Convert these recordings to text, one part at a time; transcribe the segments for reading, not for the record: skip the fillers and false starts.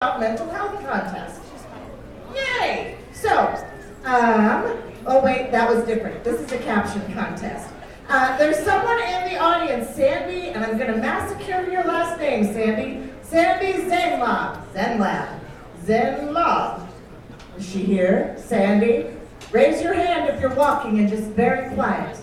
mental health contest. Yay! So, oh wait, that was different. This is a caption contest. There's someone in the audience, Sandy, and I'm going to massacre your last name, Sandy. Sandy Zenlab. Is she here? Sandy? Raise your hand if you're walking and just very quiet.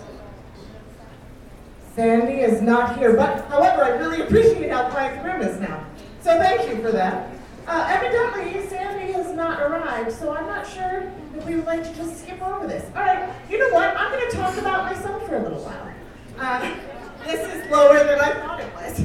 Sandy is not here, but however, I really appreciate how quiet the room is now. So thank you for that. Evidently, Sandy has not arrived, so I'm not sure if we would like to just skip over this. All right, you know what? I'm going to talk about myself for a little while. This is lower than I thought it was.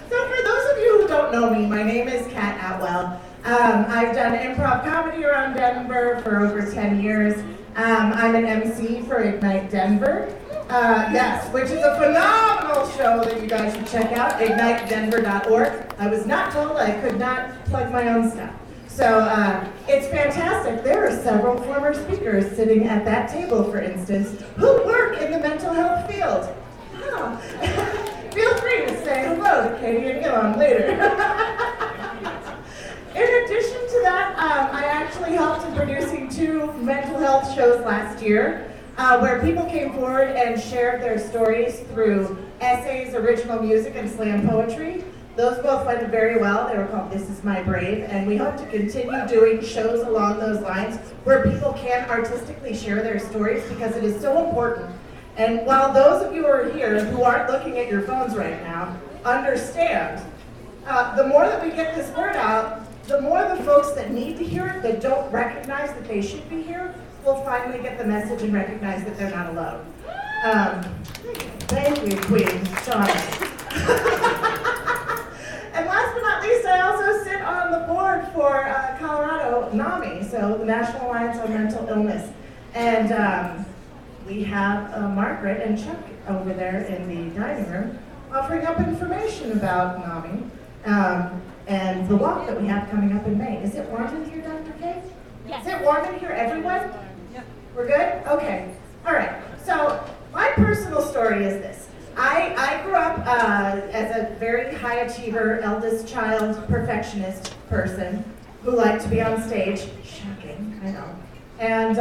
So for those of you who don't know me, my name is Kat Atwell. I've done improv comedy around Denver for over 10 years. I'm an MC for Ignite Denver. Yes, which is a phenomenal show that you guys should check out, ignitedenver.org. I was not told I could not plug my own stuff. So it's fantastic. There are several former speakers sitting at that table, for instance, who work in the mental health field. Oh. Feel free to say hello to Katie and Elon later. In addition to that, I actually helped in producing 2 mental health shows last year. Where people came forward and shared their stories through essays, original music, and slam poetry. Those both went very well. They were called This Is My Brave, and we hope to continue doing shows along those lines where people can artistically share their stories because it is so important. And while those of you who are here who aren't looking at your phones right now understand, the more that we get this word out, the more the folks that need to hear it, that don't recognize that they should be here, will finally get the message and recognize that they're not alone. Thank you, Queen Shauna. And last but not least, I also sit on the board for Colorado NAMI, so the National Alliance on Mental Illness. And we have Margaret and Chuck over there in the dining room offering up information about NAMI and the walk that we have coming up in May. Is it warm in here, Dr. K? Yes. Is it warm in here, everyone? Yep. We're good? Okay. All right. So my personal story is this. I grew up as a very high achiever, eldest child, perfectionist person who liked to be on stage. Shocking, I know. And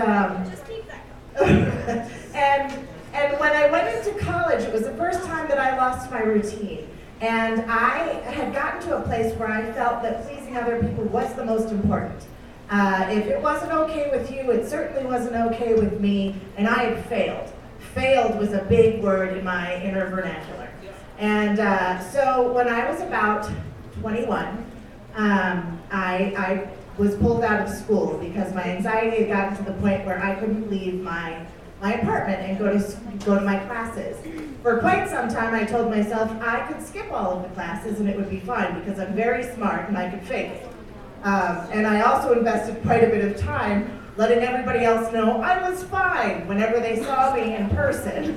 Just keep that. and when I went into college, it was the first time that I lost my routine. And I had gotten to a place where I felt that pleasing other people was the most important. If it wasn't okay with you, it certainly wasn't okay with me, and I had failed. Failed was a big word in my inner vernacular. And so when I was about 21, I was pulled out of school because my anxiety had gotten to the point where I couldn't leave my apartment and go to my classes. For quite some time, I told myself I could skip all of the classes and it would be fine because I'm very smart and I could fake it. And I also invested quite a bit of time letting everybody else know I was fine whenever they saw me in person.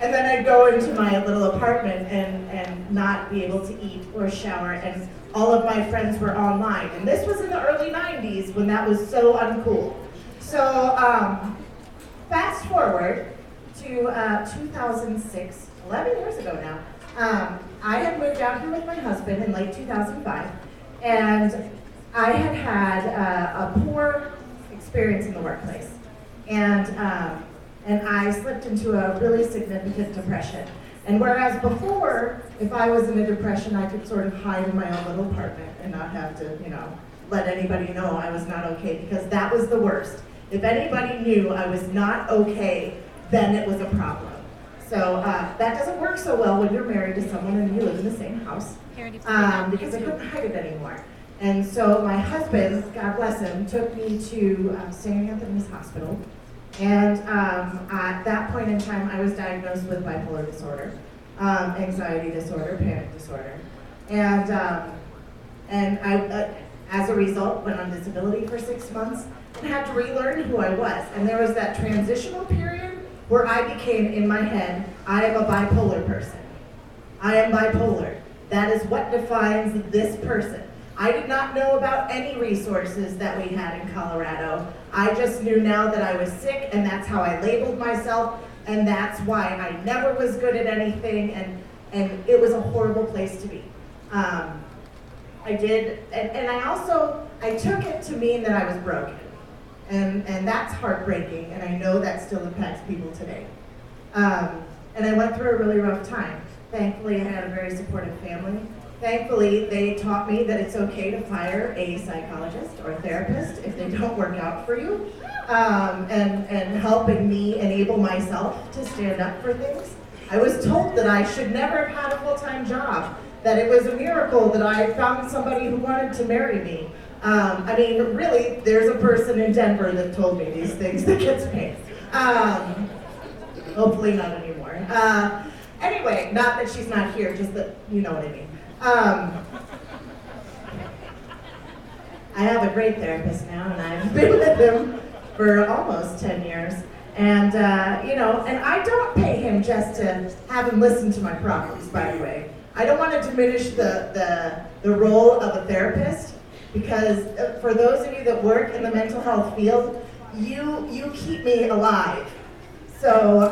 And then I'd go into my little apartment and not be able to eat or shower, and all of my friends were online. And this was in the early 90s when that was so uncool. So fast forward to 2006, 11 years ago now. I had moved out here with my husband in late 2005, and I had had a poor experience in the workplace, and I slipped into a really significant depression. And whereas before, if I was in a depression, I could sort of hide in my own little apartment and not have to, let anybody know I was not okay, because that was the worst. If anybody knew I was not okay, then it was a problem. So that doesn't work so well when you're married to someone and you live in the same house, because I couldn't hide it anymore. And so my husband, God bless him, took me to St. Anthony's Hospital. And at that point in time, I was diagnosed with bipolar disorder, anxiety disorder, panic disorder. And I, as a result, went on disability for 6 months and had to relearn who I was. And there was that transitional period where I became, in my head, I am a bipolar person. I am bipolar. That is what defines this person. I did not know about any resources that we had in Colorado. I just knew now that I was sick, and that's how I labeled myself, and that's why I never was good at anything, and it was a horrible place to be. I did, and I took it to mean that I was broken. And that's heartbreaking, and I know that still impacts people today. And I went through a really rough time. Thankfully, I had a very supportive family. Thankfully, they taught me that it's okay to fire a psychologist or a therapist if they don't work out for you, and helping me enable myself to stand up for things. I was told that I should never have had a full-time job, that it was a miracle that I found somebody who wanted to marry me. I mean, really, there's a person in Denver that told me these things that gets paid. Hopefully not anymore. Anyway, not that she's not here, just that you know what I mean. I have a great therapist now, and I've been with him for almost 10 years. And, and I don't pay him just to have him listen to my problems, by the way. I don't want to diminish the role of a therapist, because for those of you that work in the mental health field, you keep me alive. So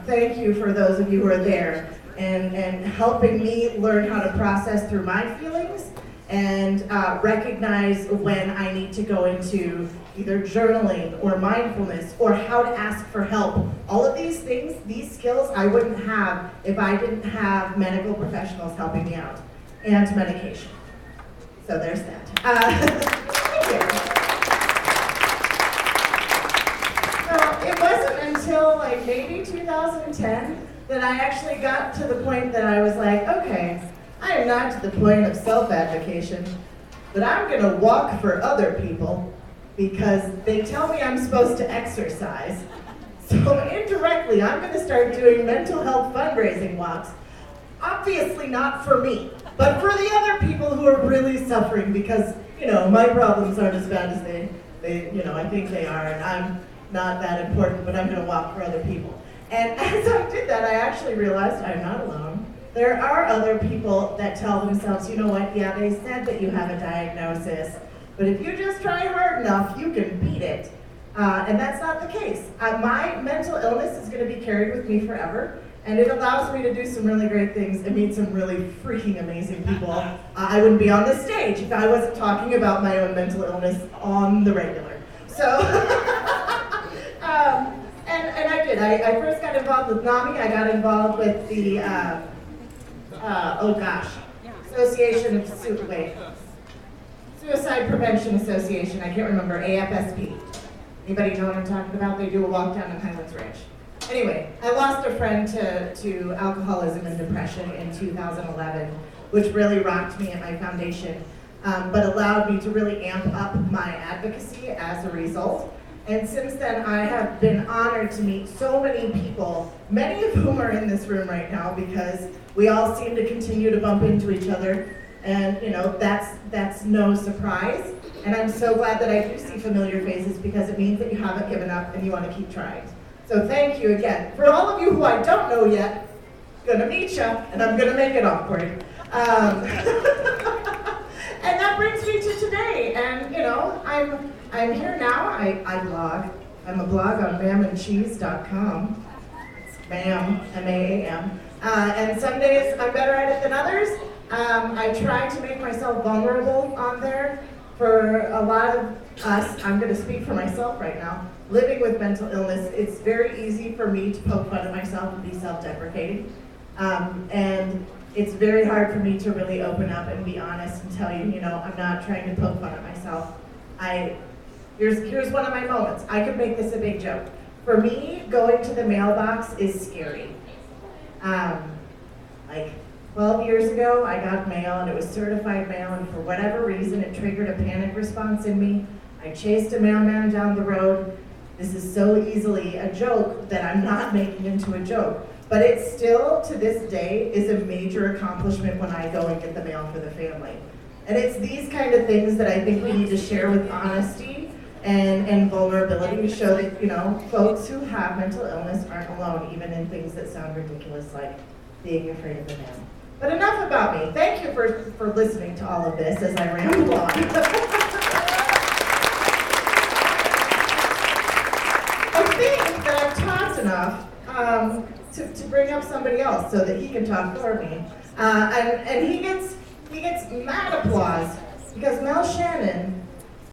thank you for those of you who are there and helping me learn how to process through my feelings and recognize when I need to go into either journaling or mindfulness or how to ask for help. All of these things, these skills, I wouldn't have if I didn't have medical professionals helping me out, and medication. So there's that. Thank you. So it wasn't until like maybe 2010 that I actually got to the point that I was like, okay, I am not to the point of self-advocation, but I'm gonna walk for other people because they tell me I'm supposed to exercise. So indirectly, I'm gonna start doing mental health fundraising walks. Obviously not for me, but for the other people who are really suffering because, my problems aren't as bad as they I think they are, and I'm not that important, but I'm gonna walk for other people. And as I did that, I actually realized I'm not alone. There are other people that tell themselves, you know what, yeah, they said that you have a diagnosis, but if you just try hard enough, you can beat it. And that's not the case. My mental illness is going to be carried with me forever, and it allows me to do some really great things and meet some really freaking amazing people. I wouldn't be on this stage if I wasn't talking about my own mental illness on the regular. So, and I did. I first got involved with NAMI. I got involved with the, Association of Suicide Prevention Association. I can't remember, AFSP. Anybody know what I'm talking about? They do a walk down in Highlands Ranch. Anyway, I lost a friend to alcoholism and depression in 2011, which really rocked me at my foundation, but allowed me to really amp up my advocacy as a result. And since then, I have been honored to meet so many people, many of whom are in this room right now, because we all seem to continue to bump into each other. And that's no surprise. And I'm so glad that I do see familiar faces, because it means that you haven't given up and you want to keep trying. So thank you again. For all of you who I don't know yet, gonna meet you, and I'm gonna make it awkward. And that brings me to today. And I'm here now. I blog. I'm a blog on mamandcheese.com. It's Mam, M-A-A-M. And some days I'm better at it than others. I try to make myself vulnerable on there. For a lot of us, I'm going to speak for myself right now, living with mental illness, it's very easy for me to poke fun at myself and be self-deprecating. And it's very hard for me to really open up and be honest and tell you, I'm not trying to poke fun at myself. Here's one of my moments. I could make this a big joke. For me, going to the mailbox is scary. Like 12 years ago, I got mail, and it was certified mail, and for whatever reason, it triggered a panic response in me. I chased a mailman down the road. This is so easily a joke that I'm not making into a joke. But it still, to this day, is a major accomplishment when I go and get the mail for the family. And it's these kind of things that I think we need to share with honesty and vulnerability to show that, folks who have mental illness aren't alone, even in things that sound ridiculous, like being afraid of the mail. But enough about me. Thank you for listening to all of this as I ramble on. I think that I've talked enough to bring up somebody else so that he can talk for me. And he gets he gets mad applause because Mel Shannon